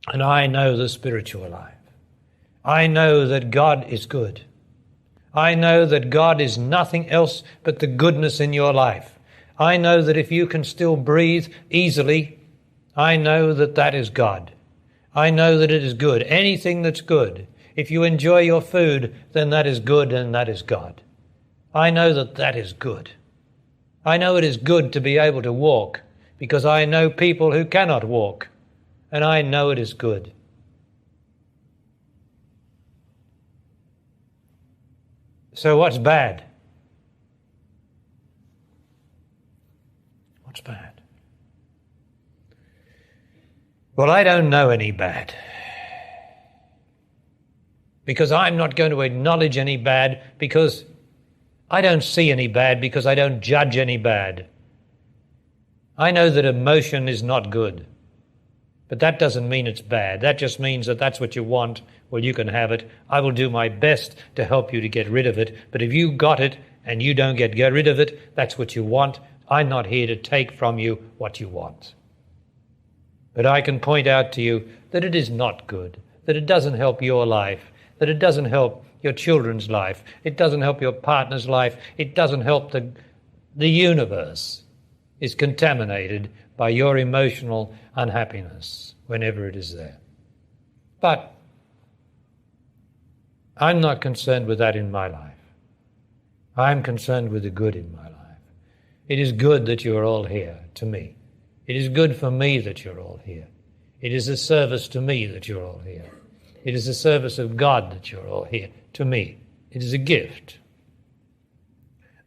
And I know the spiritual life. I know that God is good. I know that God is nothing else but the goodness in your life. I know that if you can still breathe easily, I know that that is God. I know that it is good. Anything that's good. If you enjoy your food, then that is good and that is God. I know that that is good. I know it is good to be able to walk because I know people who cannot walk, and I know it is good. So what's bad? What's bad? Well, I don't know any bad. Because I'm not going to acknowledge any bad, because I don't see any bad, because I don't judge any bad. I know that emotion is not good. But that doesn't mean it's bad. That just means that that's what you want. Well, you can have it. I will do my best to help you to get rid of it. But if you got it and you don't get rid of it, that's what you want. I'm not here to take from you what you want. But I can point out to you that it is not good, that it doesn't help your life, that it doesn't help your children's life, it doesn't help your partner's life, it doesn't help the universe is contaminated by your emotional unhappiness whenever it is there. But I'm not concerned with that in my life. I'm concerned with the good in my life. It is good that you are all here, to me. It is good for me that you're all here. It is a service to me that you're all here. It is a service of God that you're all here, to me. It is a gift.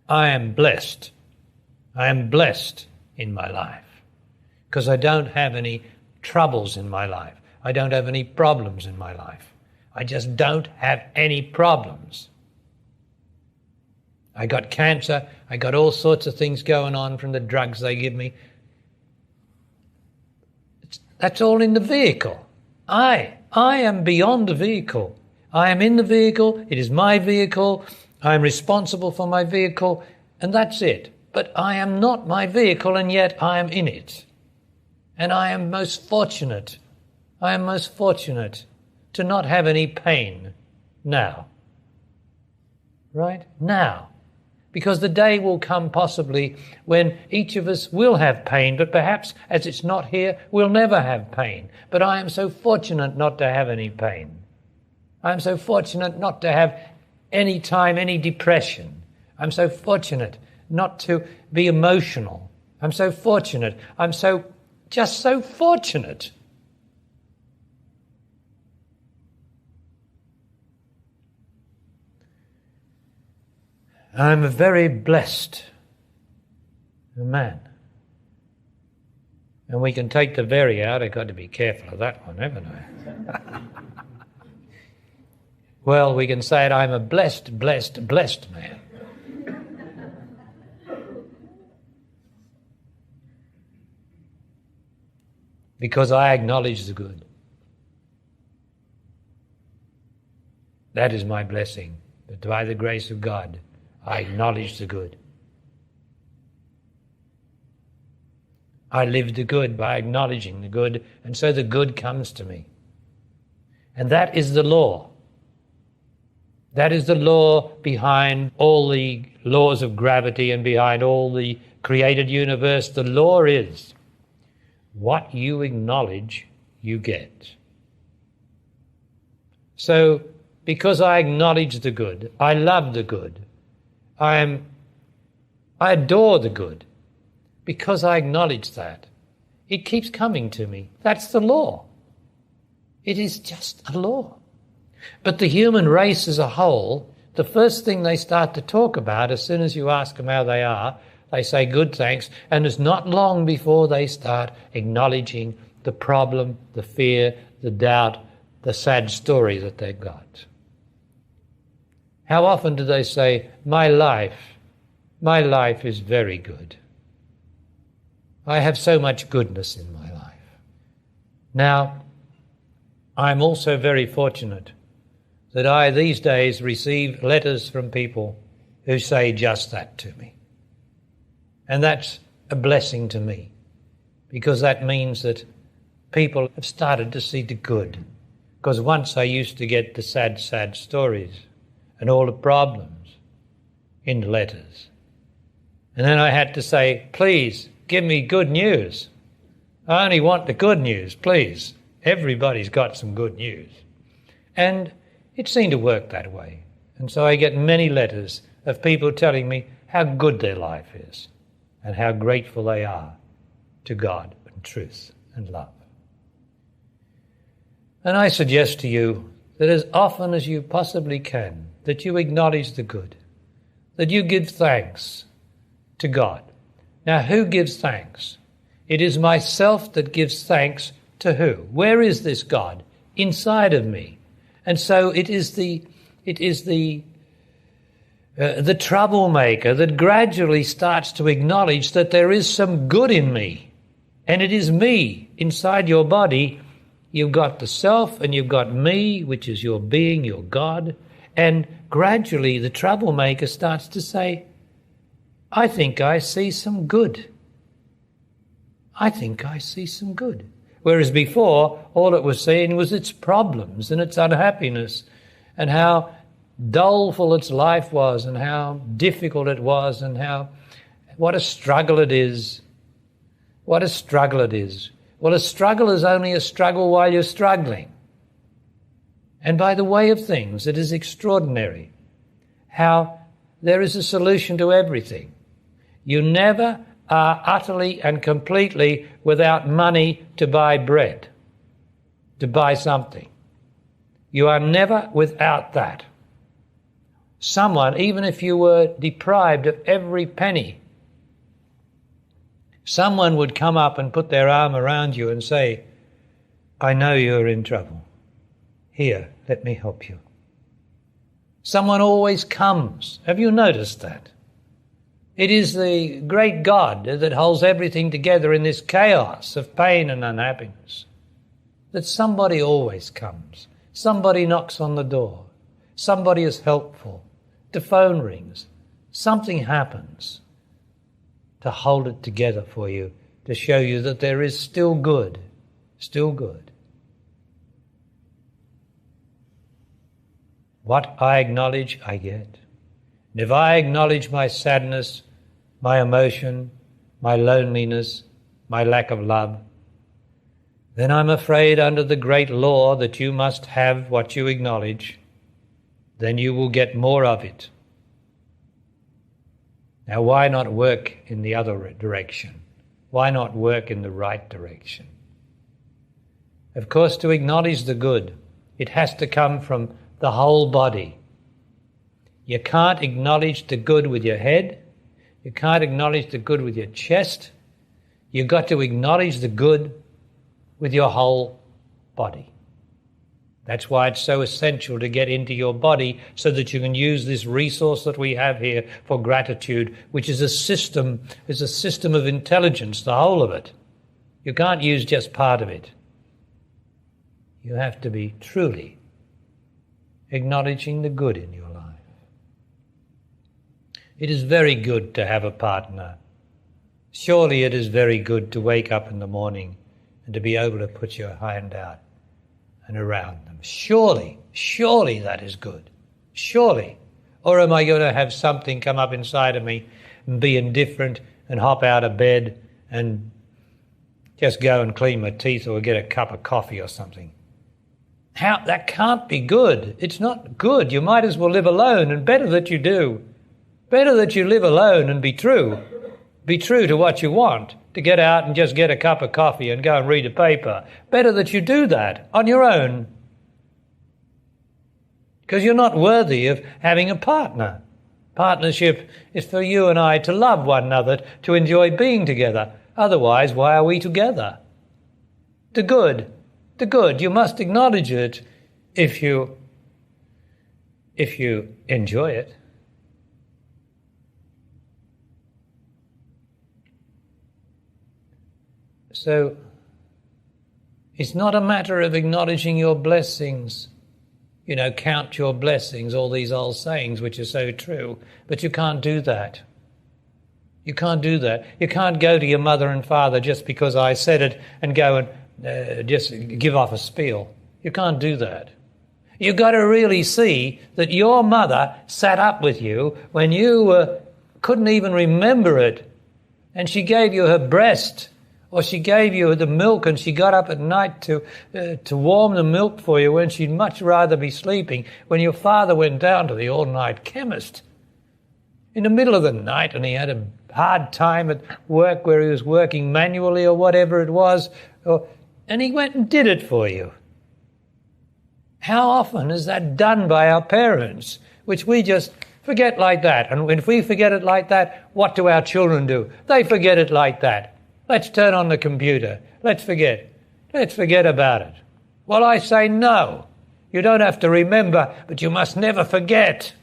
I am blessed. I am blessed in my life because I don't have any troubles in my life. I don't have any problems in my life. I just don't have any problems. I got cancer. I got all sorts of things going on from the drugs they give me. That's all in the vehicle. I am beyond the vehicle. I am in the vehicle. It is my vehicle. I am responsible for my vehicle, and that's it. But I am not my vehicle, and yet I am in it. And I am most fortunate. I am most fortunate to not have any pain now. Right? Now. Because the day will come possibly when each of us will have pain, but perhaps as it's not here, we'll never have pain. But I am so fortunate not to have any pain. I am so fortunate not to have any time any depression. I'm so fortunate not to be emotional. I'm so fortunate. I'm just so fortunate. I'm a very blessed man. And we can take the very out. I've got to be careful of that one, haven't I? Well, we can say it, I'm a blessed man. Because I acknowledge the good. That is my blessing. But by the grace of God, I acknowledge the good. I live the good by acknowledging the good, and so the good comes to me. And that is the law. That is the law behind all the laws of gravity and behind all the created universe. The law is what you acknowledge, you get. So, because I acknowledge the good, I love the good, I adore the good, because I acknowledge that, it keeps coming to me. That's the law. It is just a law. But the human race as a whole, the first thing they start to talk about, as soon as you ask them how they are, they say good, thanks, and it's not long before they start acknowledging the problem, the fear, the doubt, the sad story that they've got. How often do they say, my life is very good. I have so much goodness in my life. Now, I'm also very fortunate that I these days receive letters from people who say just that to me. And that's a blessing to me, because that means that people have started to see the good. Because once I used to get the sad, sad stories and all the problems in the letters. And then I had to say, please, give me good news. I only want the good news, please. Everybody's got some good news. And it seemed to work that way. And so I get many letters of people telling me how good their life is and how grateful they are to God and truth and love. And I suggest to you that as often as you possibly can, that you acknowledge the good, that you give thanks to God. Now, who gives thanks? It is myself that gives thanks to who? Where is this God? Inside of me. And so it is the troublemaker that gradually starts to acknowledge that there is some good in me. And it is me inside your body. You've got the self and you've got me, which is your being, your God. And gradually the troublemaker starts to say, I think I see some good. I think I see some good. Whereas before, all it was seeing was its problems and its unhappiness and how doleful its life was and how difficult it was and what a struggle it is. What a struggle it is. Well, a struggle is only a struggle while you're struggling. And by the way of things, it is extraordinary how there is a solution to everything. You never are utterly and completely without money to buy bread, to buy something. You are never without that. Someone, even if you were deprived of every penny, someone would come up and put their arm around you and say, I know you're in trouble. Here, let me help you. Someone always comes. Have you noticed that? It is the great God that holds everything together in this chaos of pain and unhappiness. That somebody always comes. Somebody knocks on the door. Somebody is helpful. The phone rings. Something happens to hold it together for you, to show you that there is still good, still good. What I acknowledge, I get. And if I acknowledge my sadness, my emotion, my loneliness, my lack of love, then I'm afraid under the great law that you must have what you acknowledge, then you will get more of it. Now, why not work in the other direction? Why not work in the right direction? Of course, to acknowledge the good, it has to come from the whole body. You can't acknowledge the good with your head. You can't acknowledge the good with your chest. You've got to acknowledge the good with your whole body. That's why it's so essential to get into your body so that you can use this resource that we have here for gratitude, which is a system of intelligence, the whole of it. You can't use just part of it. You have to be truly acknowledging the good in your life. It is very good to have a partner. Surely it is very good to wake up in the morning and to be able to put your hand out and around them. Surely that is good. Surely. Or am I going to have something come up inside of me and be indifferent and hop out of bed and just go and clean my teeth or get a cup of coffee or something? That can't be good. It's not good. You might as well live alone, and better that you do. Better that you live alone and be true. Be true to what you want, to get out and just get a cup of coffee and go and read a paper. Better that you do that on your own. Because you're not worthy of having a partner. Partnership is for you and I to love one another, to enjoy being together. Otherwise, why are we together? The good. You must acknowledge it if you enjoy it. So, it's not a matter of acknowledging your blessings. Count your blessings, all these old sayings which are so true. But you can't do that. You can't do that. You can't go to your mother and father just because I said it and go and just give off a spiel. You can't do that. You've got to really see that your mother sat up with you when you couldn't even remember it, and she gave you her breast, or she gave you the milk, and she got up at night to warm the milk for you when she'd much rather be sleeping, when your father went down to the all-night chemist in the middle of the night and he had a hard time at work where he was working manually or whatever it was, and he went and did it for you. How often is that done by our parents, which we just forget like that? And if we forget it like that, what do our children do? They forget it like that. Let's turn on the computer. Let's forget. Let's forget about it. Well, I say no. You don't have to remember, but you must never forget.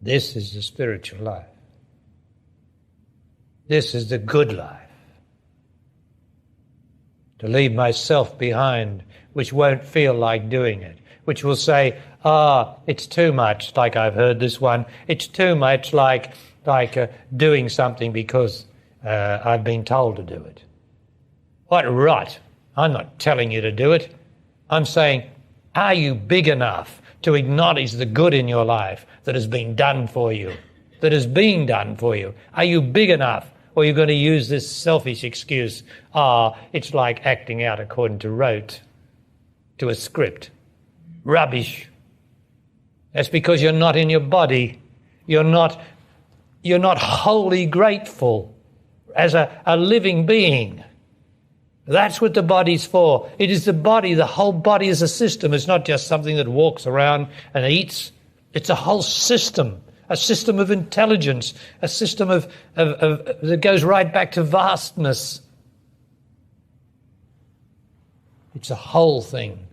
This is the spiritual life. This is the good life. To leave myself behind, which won't feel like doing it, which will say, it's too much, like I've heard this one, it's too much like doing something because I've been told to do it. What rot. I'm not telling you to do it. I'm saying, are you big enough to acknowledge the good in your life that has been done for you, that is being done for you? Are you big enough? Or are you going to use this selfish excuse, it's like acting out according to rote, to a script? Rubbish. That's because you're not in your body. You're not wholly grateful as a living being. That's what the body's for. It is the body. The whole body is a system. It's not just something that walks around and eats. It's a whole system of intelligence, a system of that goes right back to vastness. It's a whole thing.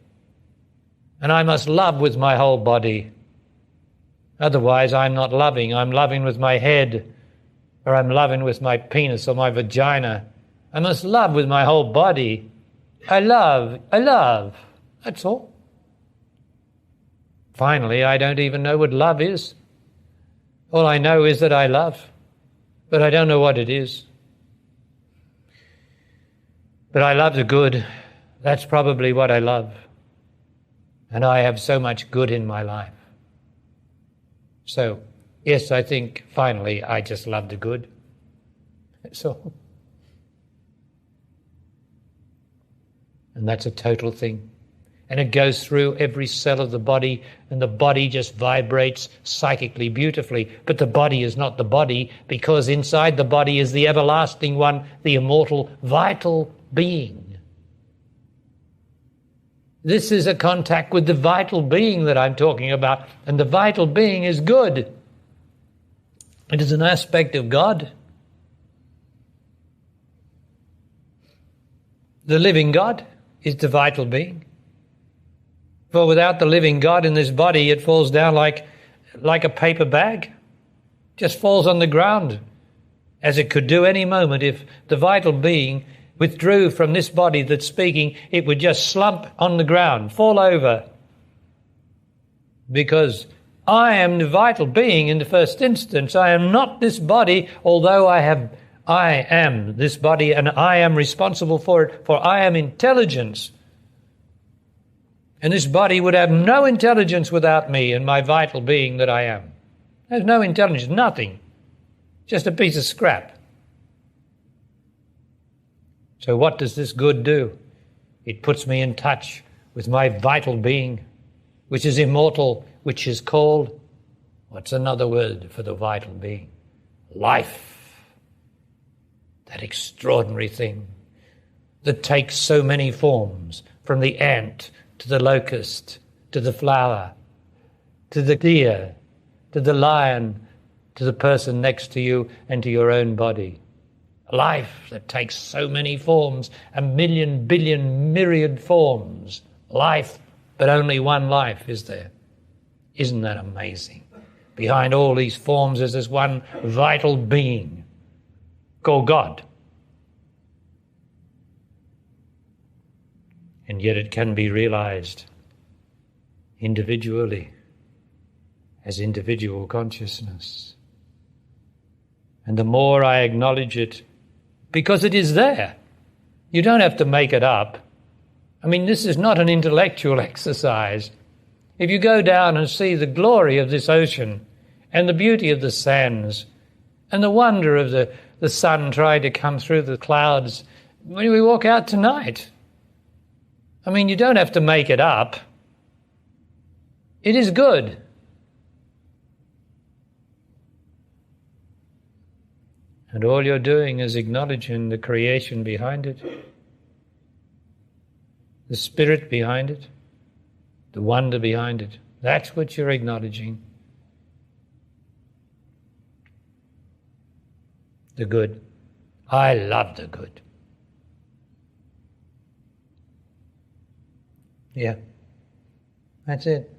And I must love with my whole body. Otherwise, I'm not loving. I'm loving with my head, or I'm loving with my penis or my vagina. I must love with my whole body. I love. That's all. Finally, I don't even know what love is. All I know is that I love, but I don't know what it is. But I love the good. That's probably what I love. And I have so much good in my life. So, yes, I think finally I just love the good. So, and that's a total thing. And it goes through every cell of the body, and the body just vibrates psychically beautifully. But the body is not the body, because inside the body is the everlasting one, the immortal, vital being. This is a contact with the vital being that I'm talking about, and the vital being is good. It is an aspect of God. The living God is the vital being. For without the living God in this body, it falls down like a paper bag. Just falls on the ground, as it could do any moment. If the vital being withdrew from this body that's speaking, it would just slump on the ground, fall over. Because I am the vital being in the first instance. I am not this body, although I am this body and I am responsible for it, for I am intelligence. And this body would have no intelligence without me and my vital being that I am. There's no intelligence, nothing. Just a piece of scrap. So what does this good do? It puts me in touch with my vital being, which is immortal, which is called, what's another word for the vital being? Life. That extraordinary thing that takes so many forms, from the ant to the locust, to the flower, to the deer, to the lion, to the person next to you, and to your own body. Life that takes so many forms, a million, billion, myriad forms. Life, but only one life is there. Isn't that amazing? Behind all these forms is this one vital being called God. And yet it can be realized individually as individual consciousness. And the more I acknowledge it, because it is there. You don't have to make it up. I mean, this is not an intellectual exercise. If you go down and see the glory of this ocean and the beauty of the sands and the wonder of the sun trying to come through the clouds when we walk out tonight, I mean, you don't have to make it up. It is good. And all you're doing is acknowledging the creation behind it, the spirit behind it, the wonder behind it. That's what you're acknowledging. The good. I love the good. Yeah, that's it.